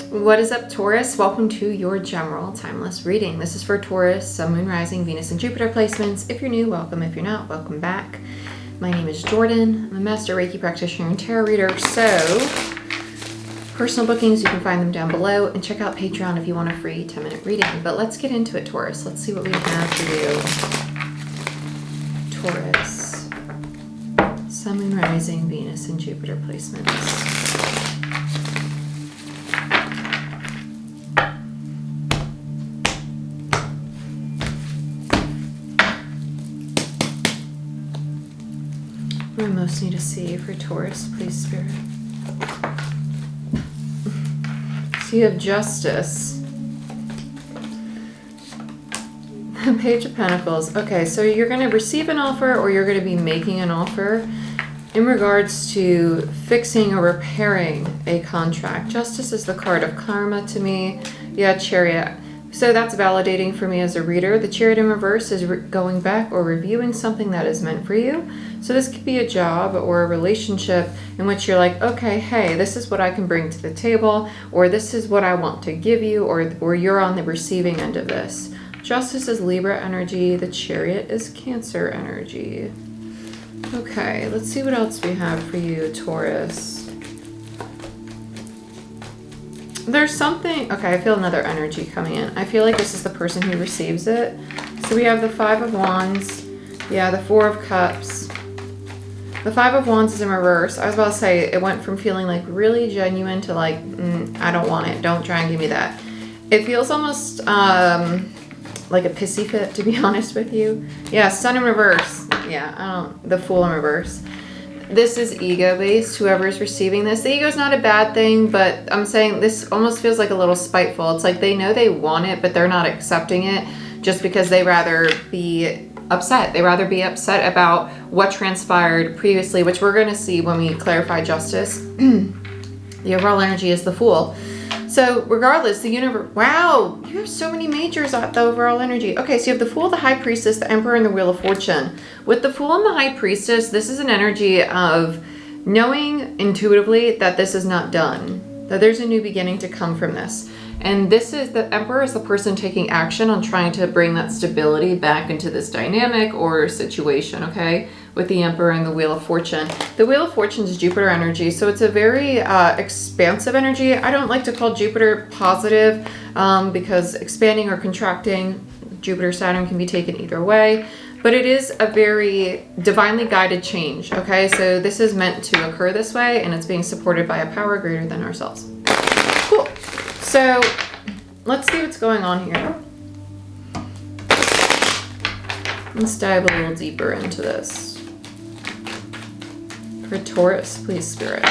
What is up, Taurus? Welcome to your general timeless reading. This is for Taurus, Sun, Moon, Rising, Venus, and Jupiter placements. If you're new, welcome. If you're not, welcome back. My name is Jordyn. I'm a master Reiki practitioner and tarot reader. So, personal bookings, you can find them down below. And check out Patreon if you want a free 10-minute reading. But let's get into it, Taurus. Let's see what we have for you. Taurus, Sun, Moon, Rising, Venus, and Jupiter placements. What do I most need to see for Taurus, please, Spirit? So you have Justice. The Page of Pentacles. Okay, so you're going to receive an offer or you're going to be making an offer in regards to fixing or repairing a contract. Justice is the card of karma to me. Yeah, Chariot. So that's validating for me as a reader. The Chariot in reverse is going back or reviewing something that is meant for you. So this could be a job or a relationship in which you're like, okay, hey, this is what I can bring to the table, or this is what I want to give you, or you're on the receiving end of this. Justice is Libra energy. The Chariot is Cancer energy. Okay, let's see what else we have for you, Taurus. There's something, okay, I feel another energy coming in. I feel like this is the person who receives it. So we have the Five of Wands. Yeah, the Four of Cups. The Five of Wands is in reverse. I was about to say, it went from feeling like really genuine to like, I don't want it. Don't try and give me that. It feels almost like a pissy fit, to be honest with you. Yeah, Sun in reverse. Yeah, the Fool in reverse. This is ego-based, whoever's receiving this. The ego is not a bad thing, but I'm saying this almost feels like a little spiteful. It's like they know they want it, but they're not accepting it just because they rather be upset. They rather be upset about what transpired previously, which we're going to see when we clarify Justice. The overall energy is the Fool. So regardless, the universe, wow, you have so many majors at the overall energy. Okay, so you have the Fool, the High Priestess, the Emperor, and the Wheel of Fortune. With the Fool and the High Priestess, this is an energy of knowing intuitively that this is not done, that there's a new beginning to come from this. And this is, the Emperor is the person taking action on trying to bring that stability back into this dynamic or situation, okay? With the Emperor and the Wheel of Fortune. The Wheel of Fortune is Jupiter energy, so it's a very expansive energy. I don't like to call Jupiter positive because expanding or contracting, Jupiter, Saturn can be taken either way. But it is a very divinely guided change, okay? So this is meant to occur this way, and it's being supported by a power greater than ourselves. Cool. So let's see what's going on here. Let's dive a little deeper into this. For Taurus, please, Spirit.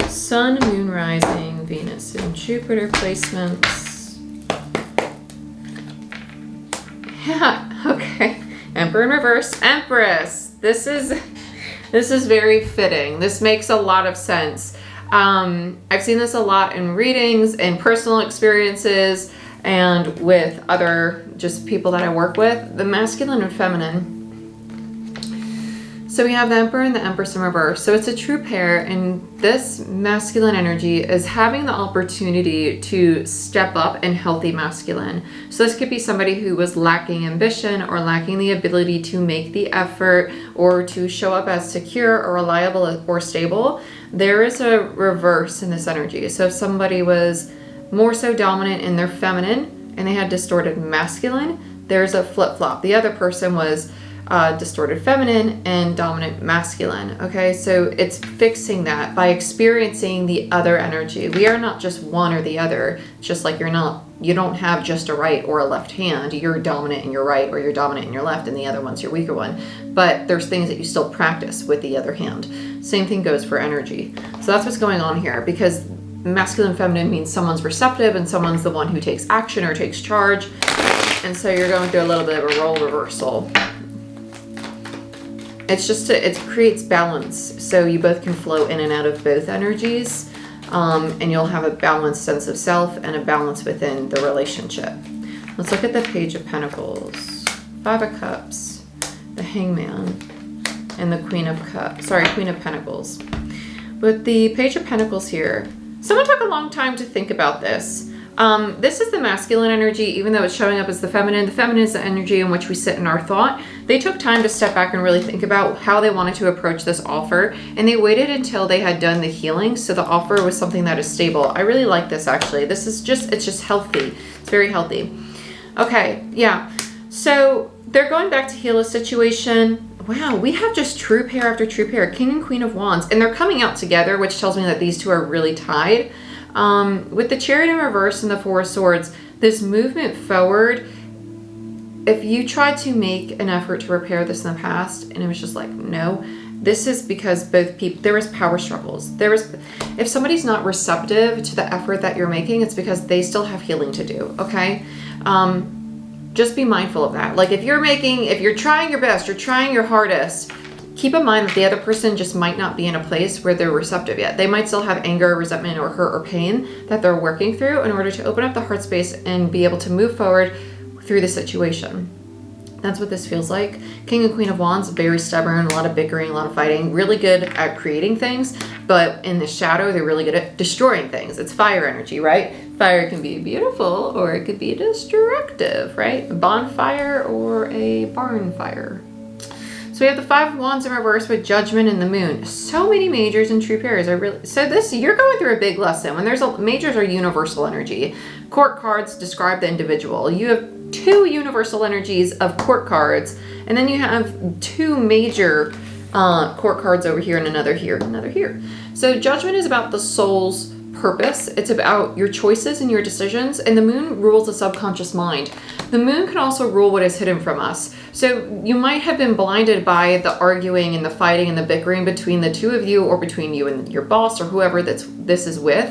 Sun, Moon, Rising, Venus, and Jupiter placements. Yeah, okay. Emperor in reverse, Empress. This is very fitting. This makes a lot of sense. I've seen this a lot in readings and personal experiences and with other just people that I work with, the masculine and feminine. So we have the Emperor and the Empress in reverse. So it's a true pair, and this masculine energy is having the opportunity to step up in healthy masculine. So this could be somebody who was lacking ambition or lacking the ability to make the effort or to show up as secure or reliable or stable. There is a reverse in this energy. So if somebody was more so dominant in their feminine and they had distorted masculine, there's a flip-flop. The other person was distorted feminine and dominant masculine. Okay, so it's fixing that by experiencing the other energy. We are not just one or the other. It's just like you don't have just a right or a left hand. You're dominant in your right or you're dominant in your left, and the other one's your weaker one. But there's things that you still practice with the other hand. Same thing goes for energy. So that's what's going on here, because masculine and feminine means someone's receptive and someone's the one who takes action or takes charge. And so you're going through a little bit of a role reversal. It's just, it creates balance. So you both can flow in and out of both energies. And you'll have a balanced sense of self and a balance within the relationship. Let's look at the Page of Pentacles, Five of Cups, the Hangman, and the Queen of Pentacles. With the Page of Pentacles here, Someone took a long time to think about this. This is the masculine energy, even though it's showing up as the feminine. The feminine is the energy in which we sit in our thought. They took time to step back and really think about how they wanted to approach this offer, and they waited until they had done the healing, so the offer was something that is stable. I really like this, actually. This is just, it's just healthy. It's very healthy. Okay, yeah. So they're going back to heal a situation. Wow, we have just true pair after true pair, King and Queen of Wands, and they're coming out together, which tells me that these two are really tied. With the Chariot in reverse and the Four of Swords, this movement forward, if you tried to make an effort to repair this in the past and it was just like, no, this is because both people, there was power struggles. If somebody's not receptive to the effort that you're making, it's because they still have healing to do, okay? Just be mindful of that. Like if you're trying your best, you're trying your hardest, keep in mind that the other person just might not be in a place where they're receptive yet. They might still have anger, resentment, or hurt or pain that they're working through in order to open up the heart space and be able to move forward through the situation. That's what this feels like. King and Queen of Wands, very stubborn, a lot of bickering, a lot of fighting, really good at creating things, but in the shadow, they're really good at destroying things. It's fire energy, right? Fire can be beautiful or it could be destructive, right? A bonfire or a barn fire. So we have the Five of Wands in reverse with Judgment and the Moon. So many majors and true pairs are really, so this, you're going through a big lesson. When there's majors are universal energy. Court cards describe the individual. You have two universal energies of court cards, and then you have two major court cards over here and another here and another here. So Judgment is about the soul's purpose. It's about your choices and your decisions, and the Moon rules the subconscious mind. The Moon can also rule what is hidden from us. So you might have been blinded by the arguing and the fighting and the bickering between the two of you, or between you and your boss or whoever this is with.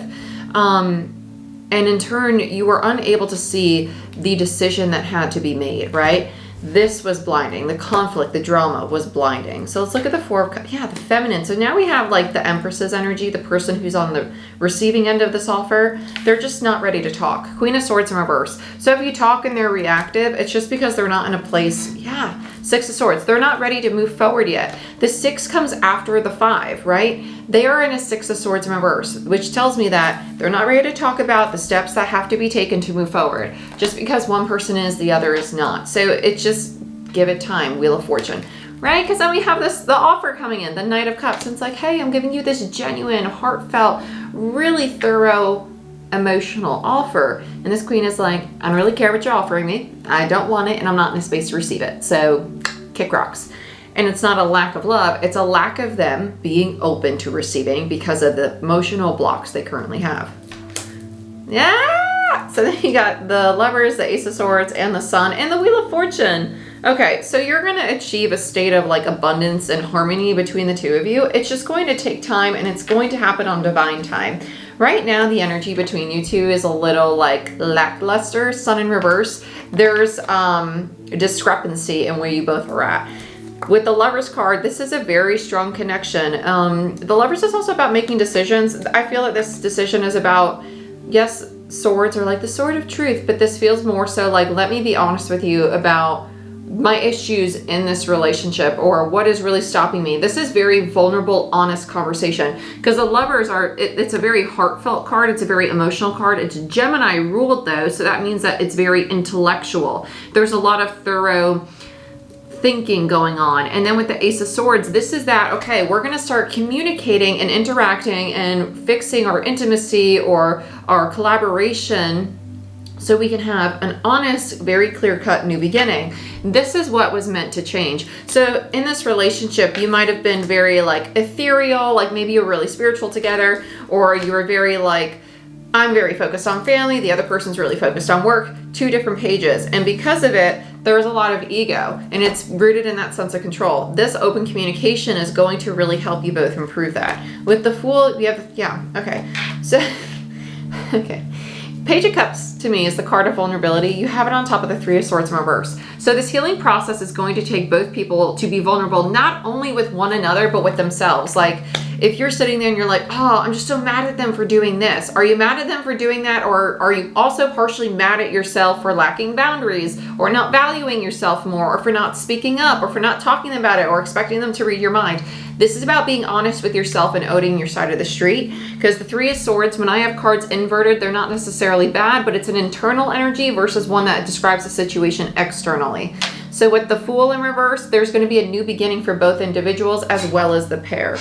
And in turn, you were unable to see the decision that had to be made, right? This was blinding. The conflict, the drama was blinding. So let's look at the Four of Cups. Yeah, the feminine. So now we have like the Empress's energy, the person who's on the receiving end of this offer. They're just not ready to talk. Queen of Swords in reverse. So if you talk and they're reactive, it's just because they're not in a place. Yeah, Six of Swords. They're not ready to move forward yet. The Six comes after the Five, right? They are in a Six of Swords in reverse, which tells me that they're not ready to talk about the steps that have to be taken to move forward. Just because one person is, the other is not. So it's just give it time. Wheel of Fortune, right? Because then we have the offer coming in, the Knight of Cups. And it's like, hey, I'm giving you this genuine, heartfelt, really thorough, emotional offer. And this Queen is like, I don't really care what you're offering me. I don't want it, and I'm not in a space to receive it. So kick rocks. And it's not a lack of love. It's a lack of them being open to receiving because of the emotional blocks they currently have. Yeah. So then you got the Lovers, the Ace of Swords, and the Sun, and the Wheel of Fortune. Okay, so you're going to achieve a state of like abundance and harmony between the two of you. It's just going to take time, and it's going to happen on divine time. Right now, the energy between you two is a little like lackluster, Sun in reverse. There's discrepancy in where you both are at. With the Lovers card, this is a very strong connection. The Lovers is also about making decisions. I feel that this decision is about, yes, swords are like the sword of truth, but this feels more so like, let me be honest with you about my issues in this relationship, or what is really stopping me. This is very vulnerable, honest conversation, because the Lovers are, it's a very heartfelt card. It's a very emotional card. It's Gemini ruled though, so that means that it's very intellectual. There's a lot of thorough thinking going on. And then with the Ace of Swords, this is that, okay, we're going to start communicating and interacting and fixing our intimacy or our collaboration so we can have an honest, very clear-cut new beginning. This is what was meant to change. So in this relationship, you might have been very like ethereal, like maybe you were really spiritual together, or you were very like, I'm very focused on family, the other person's really focused on work, two different pages. And because of it, there's a lot of ego, and it's rooted in that sense of control. This open communication is going to really help you both improve that. With the Fool, we have, yeah, okay. So, okay. Page of Cups to me is the card of vulnerability. You have it on top of the Three of Swords in reverse. So this healing process is going to take both people to be vulnerable, not only with one another, but with themselves. Like if you're sitting there and you're like, oh, I'm just so mad at them for doing this. Are you mad at them for doing that? Or are you also partially mad at yourself for lacking boundaries or not valuing yourself more, or for not speaking up, or for not talking about it, or expecting them to read your mind? This is about being honest with yourself and owning your side of the street, because the Three of Swords, when I have cards inverted, they're not necessarily bad, but it's an internal energy versus one that describes the situation externally. So with the Fool in reverse, there's going to be a new beginning for both individuals as well as the pair.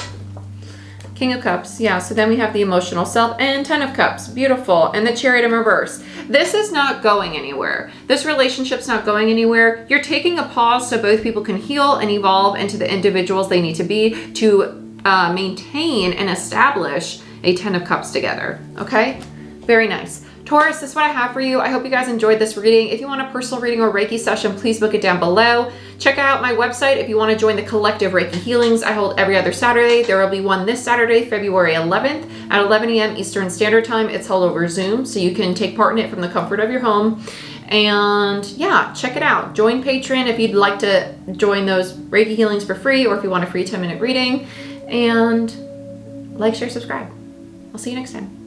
King of Cups, yeah, so then we have the emotional self, and 10 of Cups, beautiful, and the Chariot in reverse. This is not going anywhere. This relationship's not going anywhere. You're taking a pause so both people can heal and evolve into the individuals they need to be to maintain and establish a 10 of Cups together, okay? Very nice. Taurus, this is what I have for you. I hope you guys enjoyed this reading. If you want a personal reading or Reiki session, please book it down below. Check out my website if you want to join the collective Reiki healings I hold every other Saturday. There will be one this Saturday, February 11th at 11 a.m. Eastern Standard Time. It's held over Zoom, so you can take part in it from the comfort of your home. And yeah, check it out. Join Patreon if you'd like to join those Reiki healings for free, or if you want a free 10-minute reading. And like, share, subscribe. I'll see you next time.